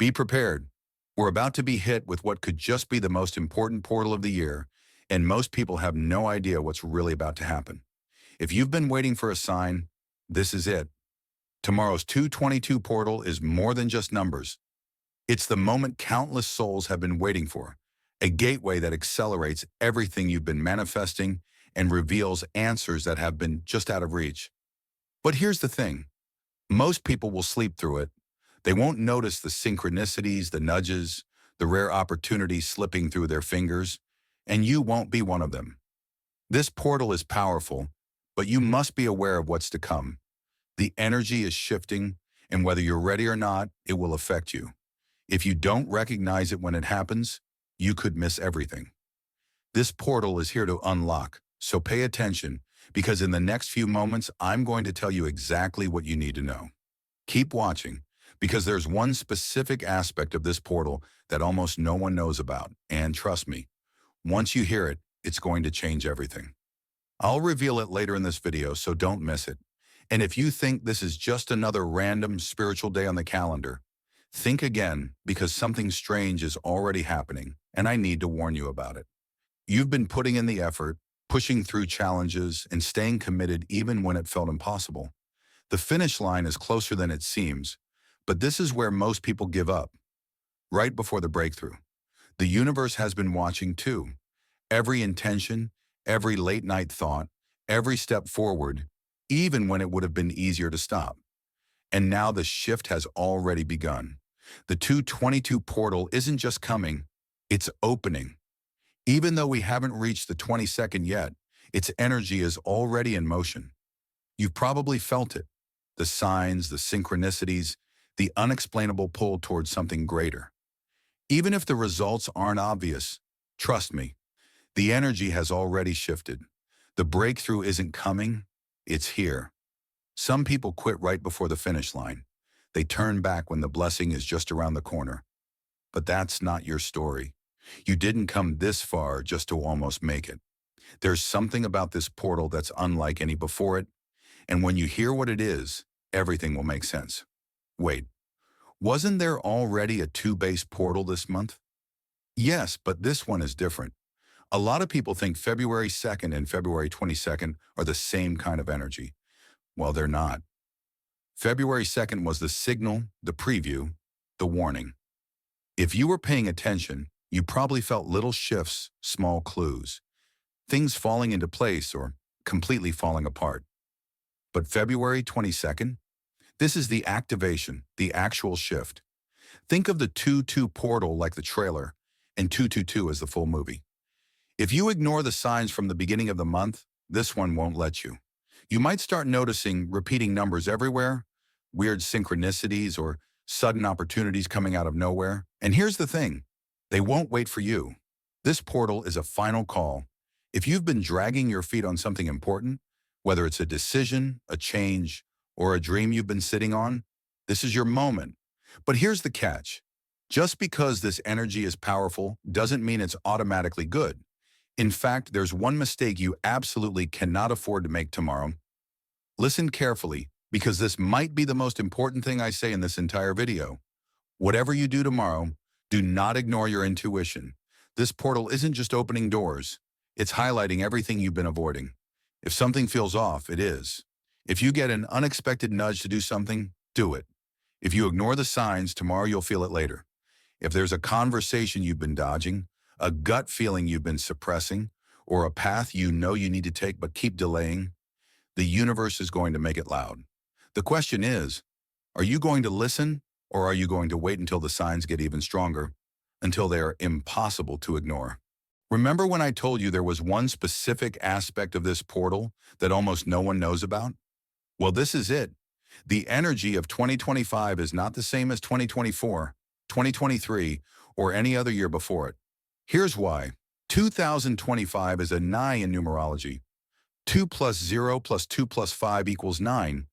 Be prepared. We're about to be hit with what could just be the most important portal of the year, and most people have no idea what's really about to happen. If you've been waiting for a sign, this is it. Tomorrow's 222 portal is more than just numbers. It's the moment countless souls have been waiting for, a gateway that accelerates everything you've been manifesting and reveals answers that have been just out of reach. But here's the thing. Most people will sleep through it. They won't notice the synchronicities, the nudges, the rare opportunities slipping through their fingers, and you won't be one of them. This portal is powerful, but you must be aware of what's to come. The energy is shifting, and whether you're ready or not, it will affect you. If you don't recognize it when it happens, you could miss everything. This portal is here to unlock, so pay attention, because in the next few moments, I'm going to tell you exactly what you need to know. Keep watching, because there's one specific aspect of this portal that almost no one knows about, and trust me, once you hear it, it's going to change everything. I'll reveal it later in this video, so don't miss it. And if you think this is just another random spiritual day on the calendar, think again, because something strange is already happening, and I need to warn you about it. You've been putting in the effort, pushing through challenges, and staying committed even when it felt impossible. The finish line is closer than it seems, but this is where most people give up, right before the breakthrough. The universe has been watching too. Every intention, every late-night thought, every step forward, even when it would have been easier to stop. And now the shift has already begun. The 222 portal isn't just coming, it's opening. Even though we haven't reached the 22nd yet, its energy is already in motion. You've probably felt it, the signs, the synchronicities, the unexplainable pull towards something greater. Even if the results aren't obvious, trust me, the energy has already shifted. The breakthrough isn't coming, it's here. Some people quit right before the finish line. They turn back when the blessing is just around the corner. But that's not your story. You didn't come this far just to almost make it. There's something about this portal that's unlike any before it, and when you hear what it is, everything will make sense. Wait, wasn't there already a 2-base portal this month? Yes, but this one is different. A lot of people think February 2nd and February 22nd are the same kind of energy. Well, they're not. February 2nd was the signal, the preview, the warning. If you were paying attention, you probably felt little shifts, small clues, things falling into place or completely falling apart. But February 22nd, this is the activation, the actual shift. Think of the 2-2 portal like the trailer and 222 as the full movie. If you ignore the signs from the beginning of the month, this one won't let you. You might start noticing repeating numbers everywhere, weird synchronicities or sudden opportunities coming out of nowhere. And here's the thing, they won't wait for you. This portal is a final call. If you've been dragging your feet on something important, whether it's a decision, a change, or a dream you've been sitting on, this is your moment. But here's the catch. Just because this energy is powerful doesn't mean it's automatically good. In fact, there's one mistake you absolutely cannot afford to make tomorrow. Listen carefully, because this might be the most important thing I say in this entire video. Whatever you do tomorrow, do not ignore your intuition. This portal isn't just opening doors, it's highlighting everything you've been avoiding. If something feels off, it is. If you get an unexpected nudge to do something, do it. If you ignore the signs, tomorrow you'll feel it later. If there's a conversation you've been dodging, a gut feeling you've been suppressing, or a path you know you need to take but keep delaying, the universe is going to make it loud. The question is, are you going to listen, or are you going to wait until the signs get even stronger, until they are impossible to ignore? Remember when I told you there was one specific aspect of this portal that almost no one knows about? Well, this is it. The energy of 2025 is not the same as 2024, 2023, or any other year before it. Here's why. 2025 is a 9 in numerology. 2 plus 0 plus 2 plus 5 equals 9.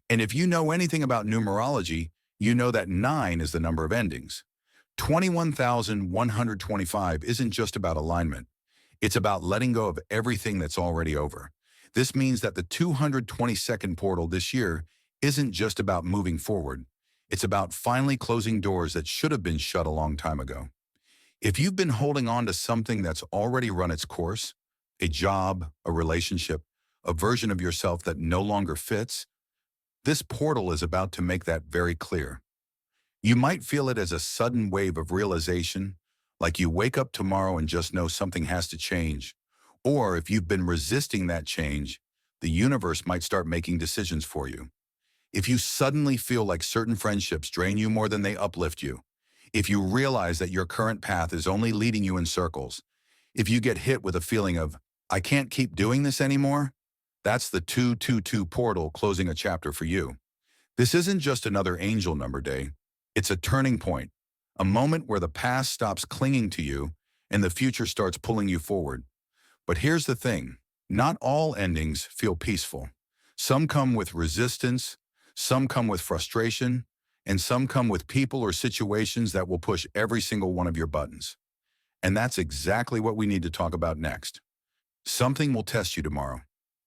And if you know anything about numerology, you know that 9 is the number of endings. 21,125 isn't just about alignment. It's about letting go of everything that's already over. This means that the 222nd portal this year isn't just about moving forward. It's about finally closing doors that should have been shut a long time ago. If you've been holding on to something that's already run its course, a job, a relationship, a version of yourself that no longer fits, this portal is about to make that very clear. You might feel it as a sudden wave of realization, like you wake up tomorrow and just know something has to change. Or if you've been resisting that change, the universe might start making decisions for you. If you suddenly feel like certain friendships drain you more than they uplift you, if you realize that your current path is only leading you in circles, if you get hit with a feeling of, I can't keep doing this anymore, that's the 222 portal closing a chapter for you. This isn't just another angel number day. It's a turning point, a moment where the past stops clinging to you and the future starts pulling you forward. But here's the thing, not all endings feel peaceful. Some come with resistance, some come with frustration, and some come with people or situations that will push every single one of your buttons. And that's exactly what we need to talk about next. Something will test you tomorrow.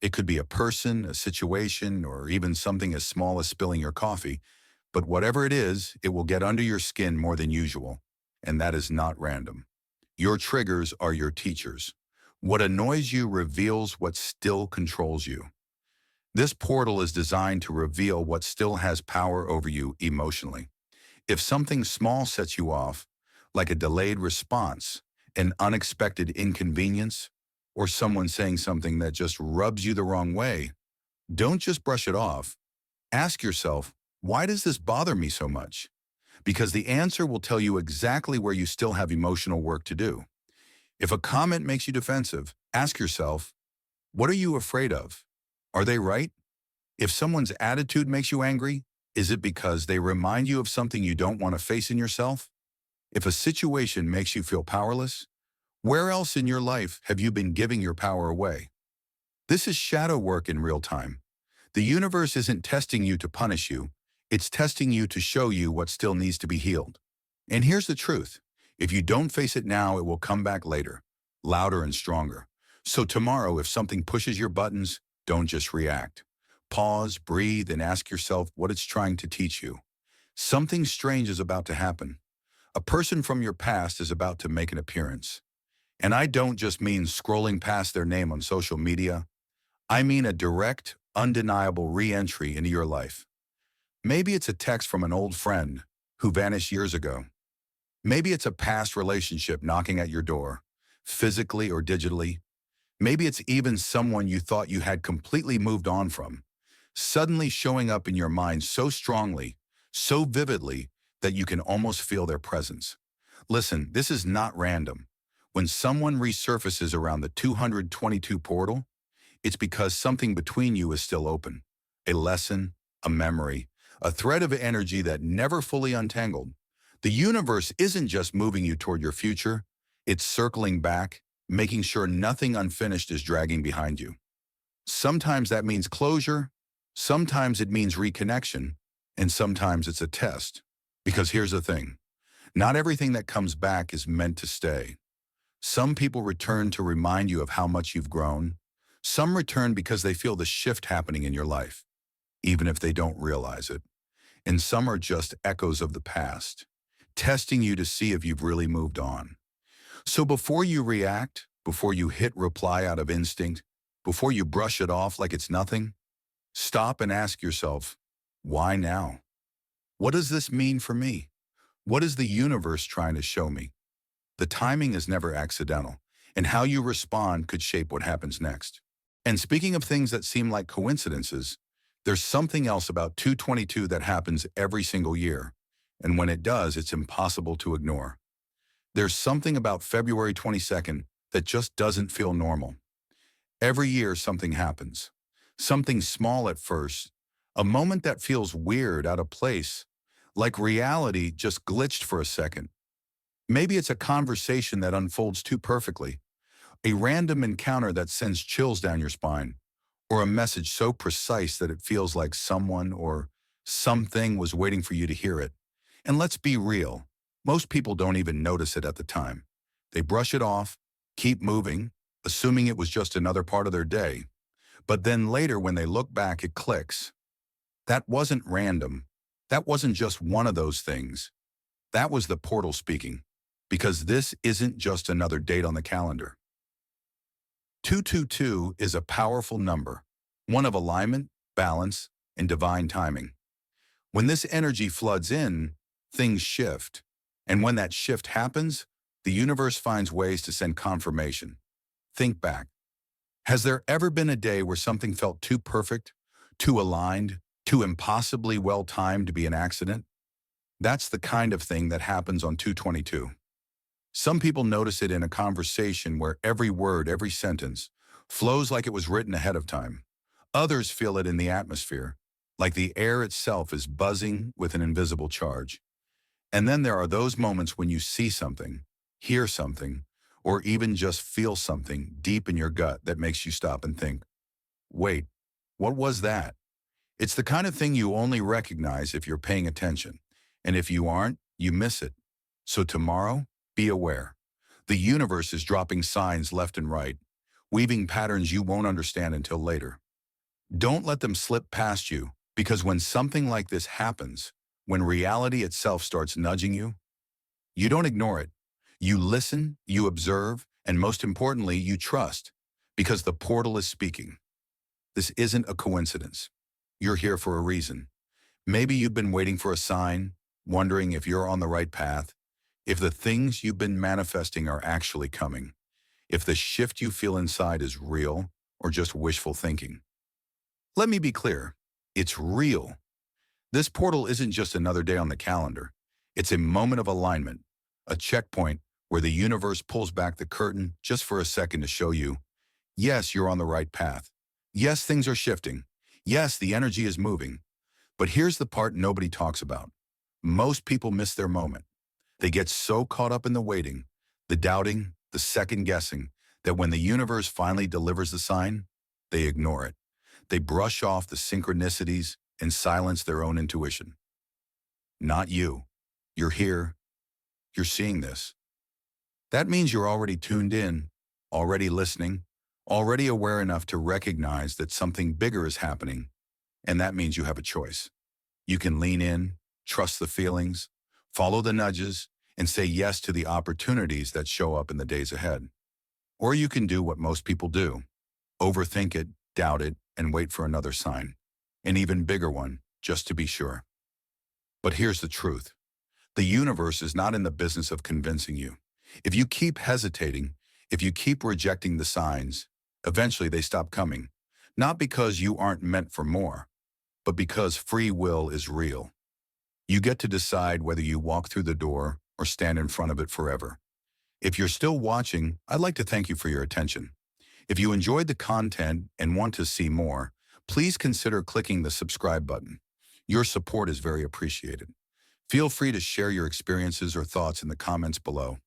It could be a person, a situation, or even something as small as spilling your coffee. But whatever it is, it will get under your skin more than usual. And that is not random. Your triggers are your teachers. What annoys you reveals what still controls you. This portal is designed to reveal what still has power over you emotionally. If something small sets you off, like a delayed response, an unexpected inconvenience, or someone saying something that just rubs you the wrong way, don't just brush it off. Ask yourself, why does this bother me so much? Because the answer will tell you exactly where you still have emotional work to do. If a comment makes you defensive, ask yourself, what are you afraid of? Are they right? If someone's attitude makes you angry, is it because they remind you of something you don't want to face in yourself? If a situation makes you feel powerless, where else in your life have you been giving your power away? This is shadow work in real time. The universe isn't testing you to punish you. It's testing you to show you what still needs to be healed. And here's the truth. If you don't face it now, it will come back later, louder and stronger. So tomorrow, if something pushes your buttons, don't just react. Pause, breathe, and ask yourself what it's trying to teach you. Something strange is about to happen. A person from your past is about to make an appearance. And I don't just mean scrolling past their name on social media. I mean a direct, undeniable re-entry into your life. Maybe it's a text from an old friend who vanished years ago. Maybe it's a past relationship knocking at your door, physically or digitally. Maybe it's even someone you thought you had completely moved on from, suddenly showing up in your mind so strongly, so vividly, that you can almost feel their presence. Listen, this is not random. When someone resurfaces around the 222 portal, it's because something between you is still open. A lesson, a memory, a thread of energy that never fully untangled. The universe isn't just moving you toward your future, it's circling back, making sure nothing unfinished is dragging behind you. Sometimes that means closure, sometimes it means reconnection, and sometimes it's a test. Because here's the thing, not everything that comes back is meant to stay. Some people return to remind you of how much you've grown. Some return because they feel the shift happening in your life, even if they don't realize it. And some are just echoes of the past, testing you to see if you've really moved on. So before you react, before you hit reply out of instinct, before you brush it off like it's nothing, stop and ask yourself, why now? What does this mean for me? What is the universe trying to show me? The timing is never accidental, and how you respond could shape what happens next. And speaking of things that seem like coincidences, there's something else about 222 that happens every single year, and when it does, it's impossible to ignore. There's something about February 22nd that just doesn't feel normal. Every year something happens. Something small at first, a moment that feels weird, out of place, like reality just glitched for a second. Maybe it's a conversation that unfolds too perfectly, a random encounter that sends chills down your spine, or a message so precise that it feels like someone or something was waiting for you to hear it. And let's be real, most people don't even notice it at the time. They brush it off, keep moving, assuming it was just another part of their day. But then later when they look back, it clicks. That wasn't random. That wasn't just one of those things. That was the portal speaking, because this isn't just another date on the calendar. 222 is a powerful number, one of alignment, balance, and divine timing. When this energy floods in, things shift. And when that shift happens, the universe finds ways to send confirmation. Think back. Has there ever been a day where something felt too perfect, too aligned, too impossibly well-timed to be an accident? That's the kind of thing that happens on 222. Some people notice it in a conversation where every word, every sentence, flows like it was written ahead of time. Others feel it in the atmosphere, like the air itself is buzzing with an invisible charge. And then there are those moments when you see something, hear something, or even just feel something deep in your gut that makes you stop and think, wait, what was that? It's the kind of thing you only recognize if you're paying attention. And if you aren't, you miss it. So tomorrow, be aware. The universe is dropping signs left and right, weaving patterns you won't understand until later. Don't let them slip past you, because when something like this happens, when reality itself starts nudging you, you don't ignore it. You listen, you observe, and most importantly, you trust, because the portal is speaking. This isn't a coincidence. You're here for a reason. Maybe you've been waiting for a sign, wondering if you're on the right path, if the things you've been manifesting are actually coming, if the shift you feel inside is real or just wishful thinking. Let me be clear, it's real. This portal isn't just another day on the calendar. It's a moment of alignment, a checkpoint where the universe pulls back the curtain just for a second to show you, yes, you're on the right path. Yes, things are shifting. Yes, the energy is moving. But here's the part nobody talks about. Most people miss their moment. They get so caught up in the waiting, the doubting, the second guessing, that when the universe finally delivers the sign, they ignore it. They brush off the synchronicities and silence their own intuition. Not you. You're here. You're seeing this. That means you're already tuned in, already listening, already aware enough to recognize that something bigger is happening, and that means you have a choice. You can lean in, trust the feelings, follow the nudges, and say yes to the opportunities that show up in the days ahead. Or you can do what most people do, overthink it, doubt it, and wait for another sign, an even bigger one, just to be sure. But here's the truth. The universe is not in the business of convincing you. If you keep hesitating, if you keep rejecting the signs, eventually they stop coming. Not because you aren't meant for more, but because free will is real. You get to decide whether you walk through the door or stand in front of it forever. If you're still watching, I'd like to thank you for your attention. If you enjoyed the content and want to see more, please consider clicking the subscribe button. Your support is very appreciated. Feel free to share your experiences or thoughts in the comments below.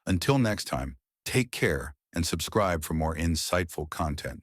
Until next time, take care and subscribe for more insightful content.